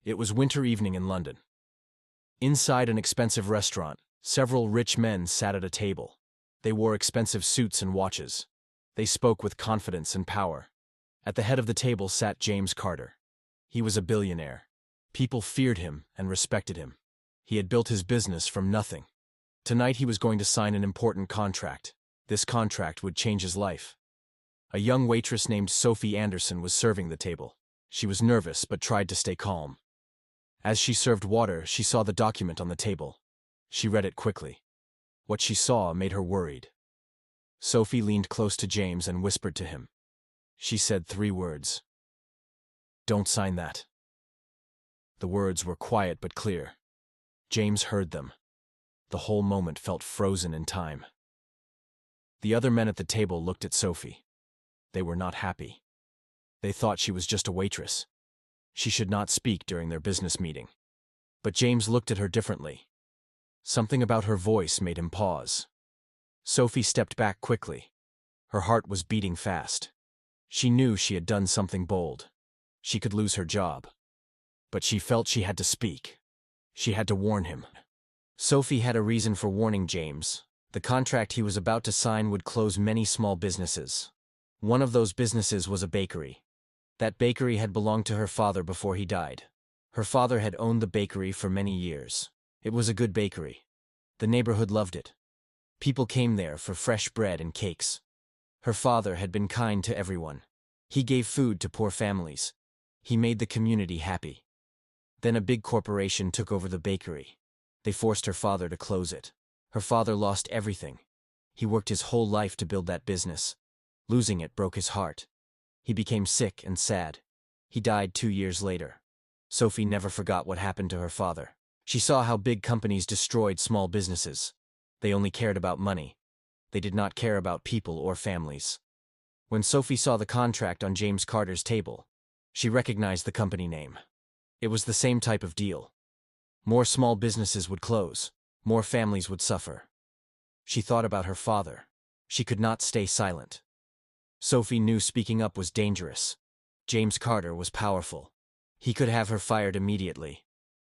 It was winter evening in London. Inside an expensive restaurant, several rich men sat at a table. They wore expensive suits and watches. They spoke with confidence and power. At the head of the table sat James Carter. He was a billionaire. People feared him and respected him. He had built his business from nothing. Tonight he was going to sign an important contract. This contract would change his life. A young waitress named Sophie Anderson was serving the table. She was nervous but tried to stay calm. As she served water, she saw the document on the table. She read it quickly. What she saw made her worried. Sophie leaned close to James and whispered to him. She said 3 words. "Don't sign that." The words were quiet but clear. James heard them. The whole moment felt frozen in time. The other men at the table looked at Sophie. They were not happy. They thought she was just a waitress. She should not speak during their business meeting. But James looked at her differently. Something about her voice made him pause. Sophie stepped back quickly. Her heart was beating fast. She knew she had done something bold. She could lose her job. But she felt she had to speak. She had to warn him. Sophie had a reason for warning James. The contract he was about to sign would close many small businesses. One of those businesses was a bakery. That bakery had belonged to her father before he died. Her father had owned the bakery for many years. It was a good bakery. The neighborhood loved it. People came there for fresh bread and cakes. Her father had been kind to everyone. He gave food to poor families. He made the community happy. Then a big corporation took over the bakery. They forced her father to close it. Her father lost everything. He worked his whole life to build that business. Losing it broke his heart. He became sick and sad. He died 2 years later. Sophie never forgot what happened to her father. She saw how big companies destroyed small businesses. They only cared about money. They did not care about people or families. When Sophie saw the contract on James Carter's table, she recognized the company name. It was the same type of deal. More small businesses would close. More families would suffer. She thought about her father. She could not stay silent. Sophie knew speaking up was dangerous. James Carter was powerful. He could have her fired immediately.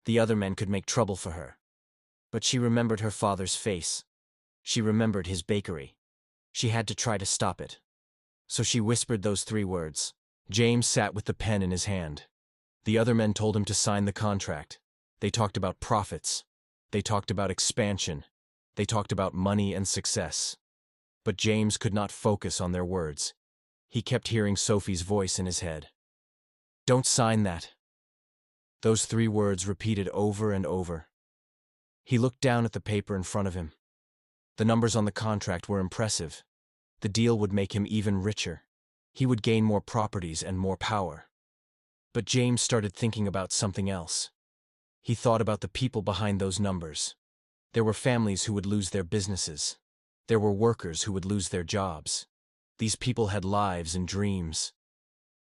The other men could make trouble for her. But she remembered her father's face. She remembered his bakery. She had to try to stop it. So she whispered those 3 words. James sat with the pen in his hand. The other men told him to sign the contract. They talked about profits. They talked about expansion. They talked about money and success. But James could not focus on their words. He kept hearing Sophie's voice in his head. "Don't sign that." Those 3 words repeated over and over. He looked down at the paper in front of him. The numbers on the contract were impressive. The deal would make him even richer. He would gain more properties and more power. But James started thinking about something else. He thought about the people behind those numbers. There were families who would lose their businesses. There were workers who would lose their jobs. These people had lives and dreams.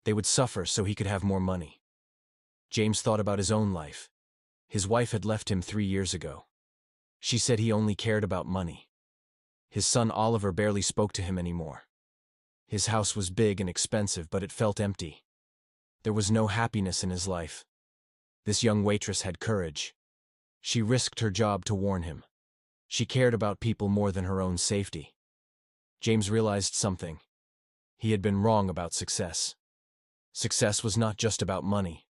They would suffer so he could have more money. James thought about his own life. His wife had left him 3 years ago. She said he only cared about money. His son Oliver barely spoke to him anymore. His house was big and expensive, but it felt empty. There was no happiness in his life. This young waitress had courage. She risked her job to warn him. She cared about people more than her own safety. James realized something. He had been wrong about success. Success was not just about money.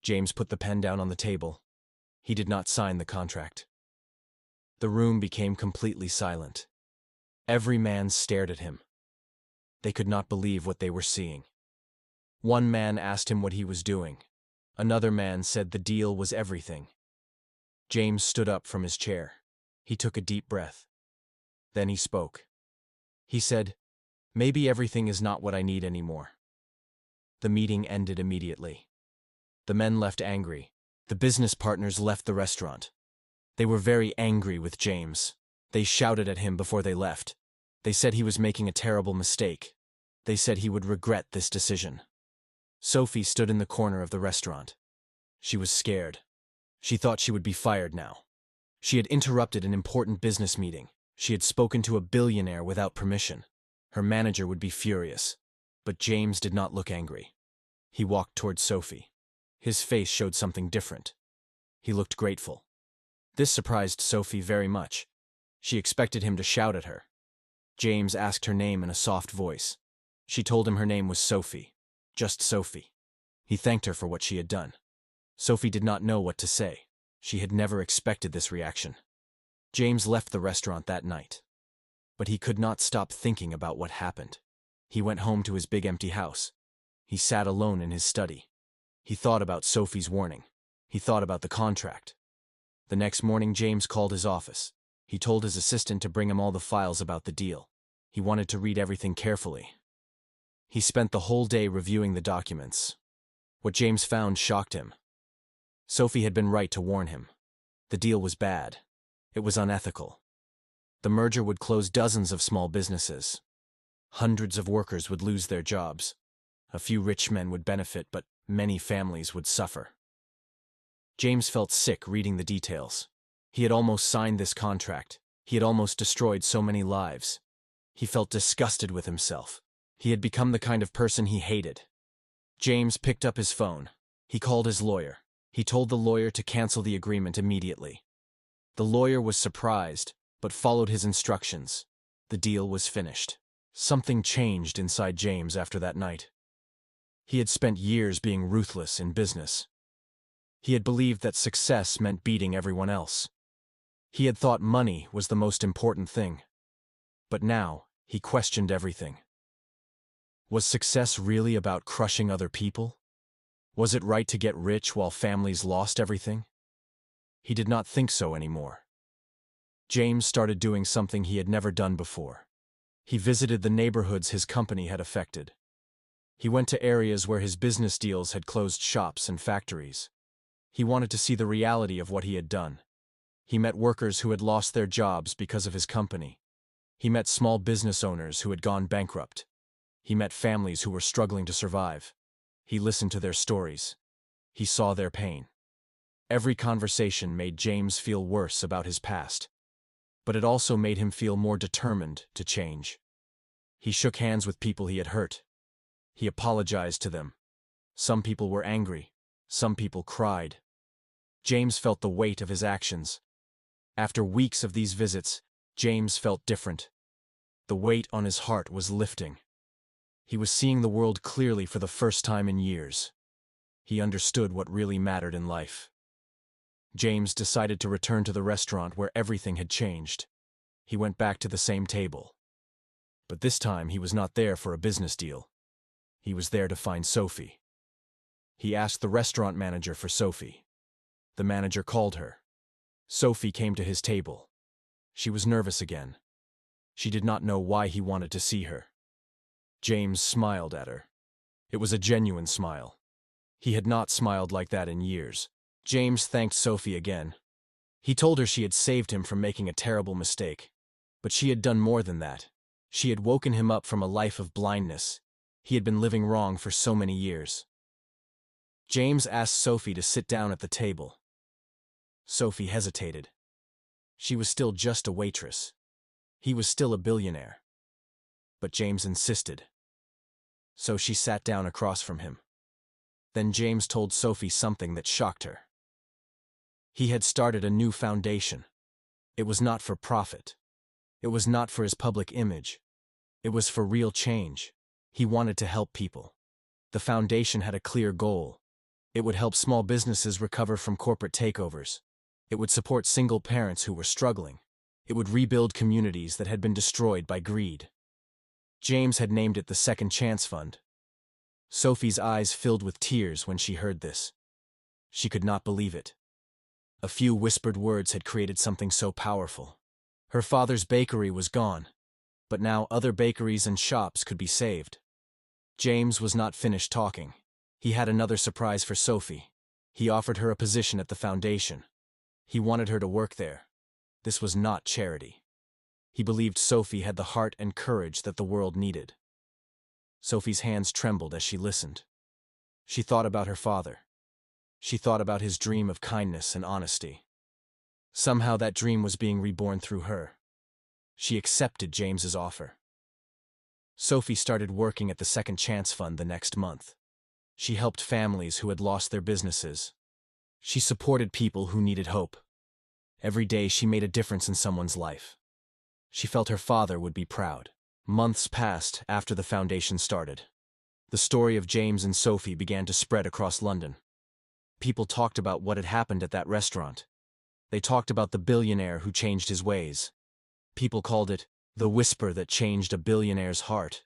James put the pen down on the table. He did not sign the contract. The room became completely silent. Every man stared at him. They could not believe what they were seeing. One man asked him what he was doing. Another man said the deal was everything. James stood up from his chair. He took a deep breath. Then he spoke. He said, "Maybe everything is not what I need anymore." The meeting ended immediately. The men left angry. The business partners left the restaurant. They were very angry with James. They shouted at him before they left. They said he was making a terrible mistake. They said he would regret this decision. Sophie stood in the corner of the restaurant. She was scared. She thought she would be fired now. She had interrupted an important business meeting. She had spoken to a billionaire without permission. Her manager would be furious. But James did not look angry. He walked towards Sophie. His face showed something different. He looked grateful. This surprised Sophie very much. She expected him to shout at her. James asked her name in a soft voice. She told him her name was Sophie. Just Sophie. He thanked her for what she had done. Sophie did not know what to say. She had never expected this reaction. James left the restaurant that night. But he could not stop thinking about what happened. He went home to his big empty house. He sat alone in his study. He thought about Sophie's warning. He thought about the contract. The next morning, James called his office. He told his assistant to bring him all the files about the deal. He wanted to read everything carefully. He spent the whole day reviewing the documents. What James found shocked him. Sophie had been right to warn him. The deal was bad. It was unethical. The merger would close dozens of small businesses. Hundreds of workers would lose their jobs. A few rich men would benefit, but many families would suffer. James felt sick reading the details. He had almost signed this contract. He had almost destroyed so many lives. He felt disgusted with himself. He had become the kind of person he hated. James picked up his phone. He called his lawyer. He told the lawyer to cancel the agreement immediately. The lawyer was surprised, but followed his instructions. The deal was finished. Something changed inside James after that night. He had spent years being ruthless in business. He had believed that success meant beating everyone else. He had thought money was the most important thing. But now, he questioned everything. Was success really about crushing other people? Was it right to get rich while families lost everything? He did not think so anymore. James started doing something he had never done before. He visited the neighborhoods his company had affected. He went to areas where his business deals had closed shops and factories. He wanted to see the reality of what he had done. He met workers who had lost their jobs because of his company. He met small business owners who had gone bankrupt. He met families who were struggling to survive. He listened to their stories. He saw their pain. Every conversation made James feel worse about his past. But it also made him feel more determined to change. He shook hands with people he had hurt. He apologized to them. Some people were angry. Some people cried. James felt the weight of his actions. After weeks of these visits, James felt different. The weight on his heart was lifting. He was seeing the world clearly for the first time in years. He understood what really mattered in life. James decided to return to the restaurant where everything had changed. He went back to the same table. But this time he was not there for a business deal. He was there to find Sophie. He asked the restaurant manager for Sophie. The manager called her. Sophie came to his table. She was nervous again. She did not know why he wanted to see her. James smiled at her. It was a genuine smile. He had not smiled like that in years. James thanked Sophie again. He told her she had saved him from making a terrible mistake. But she had done more than that. She had woken him up from a life of blindness. He had been living wrong for so many years. James asked Sophie to sit down at the table. Sophie hesitated. She was still just a waitress. He was still a billionaire. But James insisted. So she sat down across from him. Then James told Sophie something that shocked her. He had started a new foundation. It was not for profit. It was not for his public image. It was for real change. He wanted to help people. The foundation had a clear goal. It would help small businesses recover from corporate takeovers. It would support single parents who were struggling. It would rebuild communities that had been destroyed by greed. James had named it the Second Chance Fund. Sophie's eyes filled with tears when she heard this. She could not believe it. A few whispered words had created something so powerful. Her father's bakery was gone, but now other bakeries and shops could be saved. James was not finished talking. He had another surprise for Sophie. He offered her a position at the foundation. He wanted her to work there. This was not charity. He believed Sophie had the heart and courage that the world needed. Sophie's hands trembled as she listened. She thought about her father. She thought about his dream of kindness and honesty. Somehow that dream was being reborn through her. She accepted James's offer. Sophie started working at the Second Chance Fund the next month. She helped families who had lost their businesses. She supported people who needed hope. Every day she made a difference in someone's life. She felt her father would be proud. Months passed after the foundation started. The story of James and Sophie began to spread across London. People talked about what had happened at that restaurant. They talked about the billionaire who changed his ways. People called it the whisper that changed a billionaire's heart.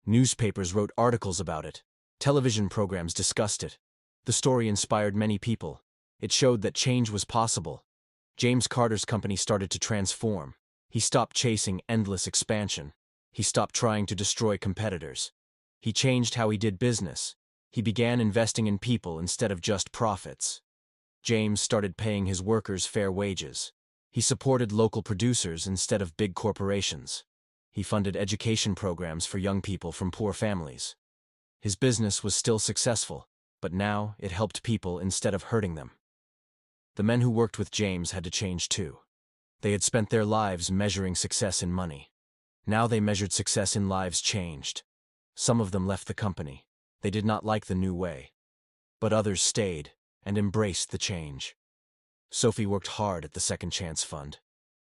Newspapers wrote articles about it. Television programs discussed it. The story inspired many people. It showed that change was possible. James Carter's company started to transform. He stopped chasing endless expansion. He stopped trying to destroy competitors. He changed how he did business. He began investing in people instead of just profits. James started paying his workers fair wages. He supported local producers instead of big corporations. He funded education programs for young people from poor families. His business was still successful, but now it helped people instead of hurting them. The men who worked with James had to change too. They had spent their lives measuring success in money. Now they measured success in lives changed. Some of them left the company. They did not like the new way. But others stayed and embraced the change. Sophie worked hard at the Second Chance Fund.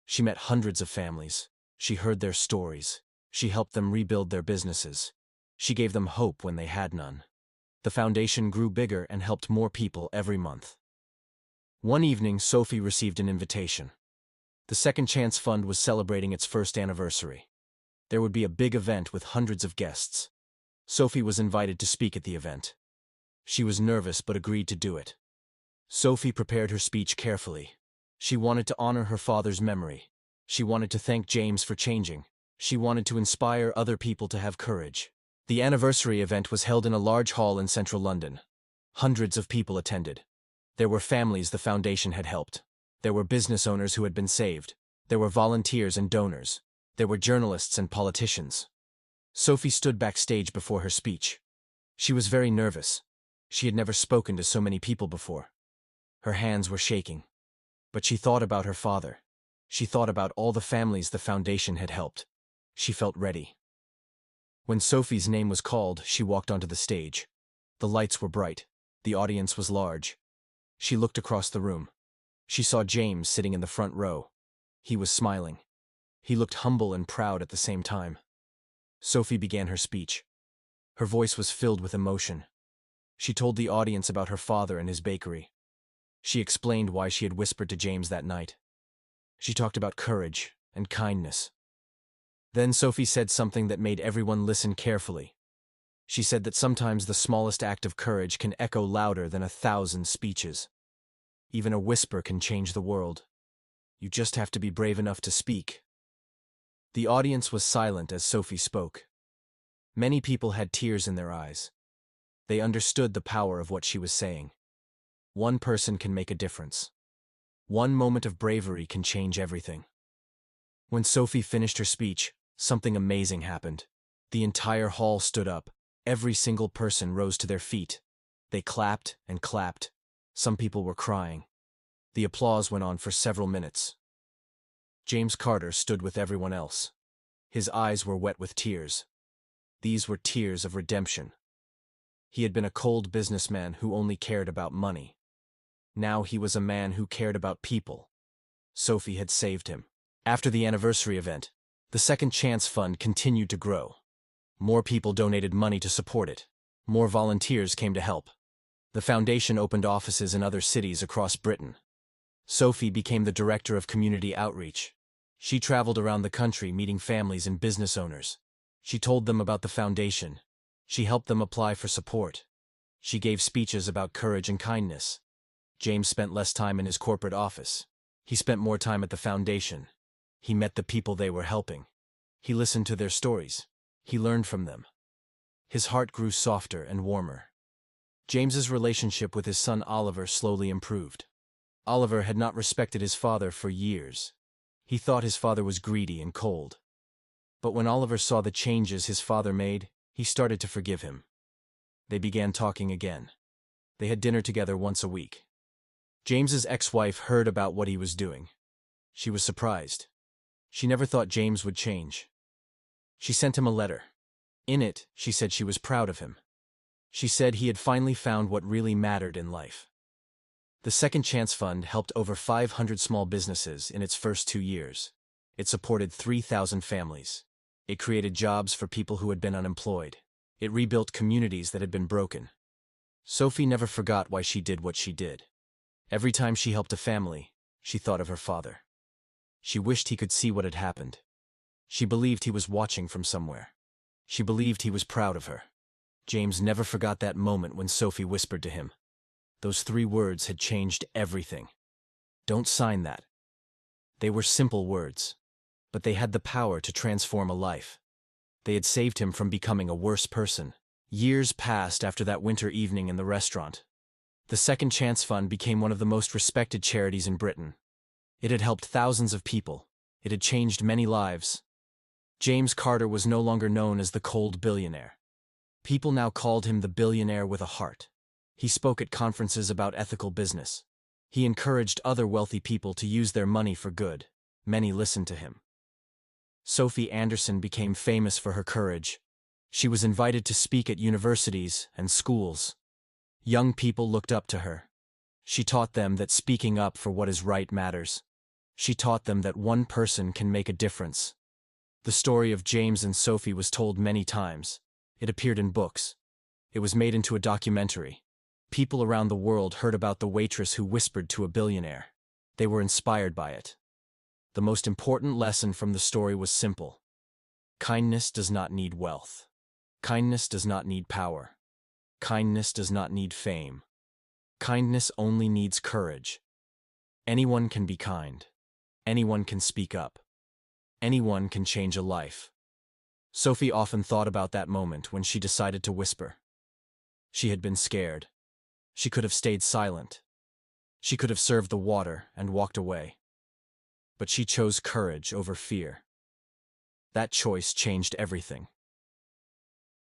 She met hundreds of families. She heard their stories. She helped them rebuild their businesses. She gave them hope when they had none. The foundation grew bigger and helped more people every month. One evening, Sophie received an invitation. The Second Chance Fund was celebrating its first anniversary. There would be a big event with hundreds of guests. Sophie was invited to speak at the event. She was nervous but agreed to do it. Sophie prepared her speech carefully. She wanted to honor her father's memory. She wanted to thank James for changing. She wanted to inspire other people to have courage. The anniversary event was held in a large hall in central London. Hundreds of people attended. There were families the foundation had helped. There were business owners who had been saved. There were volunteers and donors. There were journalists and politicians. Sophie stood backstage before her speech. She was very nervous. She had never spoken to so many people before. Her hands were shaking. But she thought about her father. She thought about all the families the foundation had helped. She felt ready. When Sophie's name was called, she walked onto the stage. The lights were bright. The audience was large. She looked across the room. She saw James sitting in the front row. He was smiling. He looked humble and proud at the same time. Sophie began her speech. Her voice was filled with emotion. She told the audience about her father and his bakery. She explained why she had whispered to James that night. She talked about courage and kindness. Then Sophie said something that made everyone listen carefully. She said that sometimes the smallest act of courage can echo louder than 1,000 speeches. Even a whisper can change the world. You just have to be brave enough to speak. The audience was silent as Sophie spoke. Many people had tears in their eyes. They understood the power of what she was saying. One person can make a difference. One moment of bravery can change everything. When Sophie finished her speech, something amazing happened. The entire hall stood up. Every single person rose to their feet. They clapped and clapped. Some people were crying. The applause went on for several minutes. James Carter stood with everyone else. His eyes were wet with tears. These were tears of redemption. He had been a cold businessman who only cared about money. Now he was a man who cared about people. Sophie had saved him. After the anniversary event, the Second Chance Fund continued to grow. More people donated money to support it. More volunteers came to help. The foundation opened offices in other cities across Britain. Sophie became the director of community outreach. She traveled around the country meeting families and business owners. She told them about the foundation. She helped them apply for support. She gave speeches about courage and kindness. James spent less time in his corporate office. He spent more time at the foundation. He met the people they were helping. He listened to their stories. He learned from them. His heart grew softer and warmer. James's relationship with his son Oliver slowly improved. Oliver had not respected his father for years. He thought his father was greedy and cold. But when Oliver saw the changes his father made, he started to forgive him. They began talking again. They had dinner together once a week. James's ex-wife heard about what he was doing. She was surprised. She never thought James would change. She sent him a letter. In it, she said she was proud of him. She said he had finally found what really mattered in life. The Second Chance Fund helped over 500 small businesses in its first 2 years. It supported 3,000 families. It created jobs for people who had been unemployed. It rebuilt communities that had been broken. Sophie never forgot why she did what she did. Every time she helped a family, she thought of her father. She wished he could see what had happened. She believed he was watching from somewhere. She believed he was proud of her. James never forgot that moment when Sophie whispered to him. Those 3 words had changed everything. Don't sign that. They were simple words, but they had the power to transform a life. They had saved him from becoming a worse person. Years passed after that winter evening in the restaurant. The Second Chance Fund became one of the most respected charities in Britain. It had helped thousands of people. It had changed many lives. James Carter was no longer known as the cold billionaire. People now called him the billionaire with a heart. He spoke at conferences about ethical business. He encouraged other wealthy people to use their money for good. Many listened to him. Sophie Anderson became famous for her courage. She was invited to speak at universities and schools. Young people looked up to her. She taught them that speaking up for what is right matters. She taught them that one person can make a difference. The story of James and Sophie was told many times. It appeared in books. It was made into a documentary. People around the world heard about the waitress who whispered to a billionaire. They were inspired by it. The most important lesson from the story was simple. Kindness does not need wealth. Kindness does not need power. Kindness does not need fame. Kindness only needs courage. Anyone can be kind. Anyone can speak up. Anyone can change a life. Sophie often thought about that moment when she decided to whisper. She had been scared. She could have stayed silent. She could have served the water and walked away. But she chose courage over fear. That choice changed everything.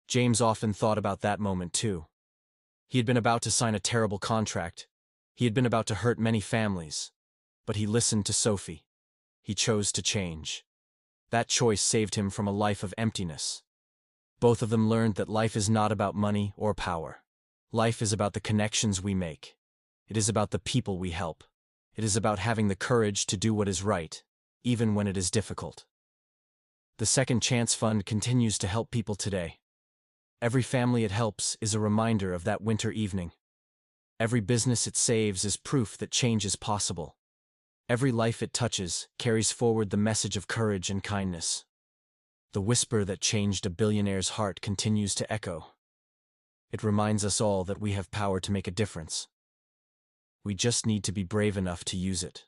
James often thought about that moment too. He had been about to sign a terrible contract. He had been about to hurt many families. But he listened to Sophie. He chose to change. That choice saved him from a life of emptiness. Both of them learned that life is not about money or power. Life is about the connections we make. It is about the people we help. It is about having the courage to do what is right, even when it is difficult. The Second Chance Fund continues to help people today. Every family it helps is a reminder of that winter evening. Every business it saves is proof that change is possible. Every life it touches carries forward the message of courage and kindness. The whisper that changed a billionaire's heart continues to echo. It reminds us all that we have power to make a difference. We just need to be brave enough to use it.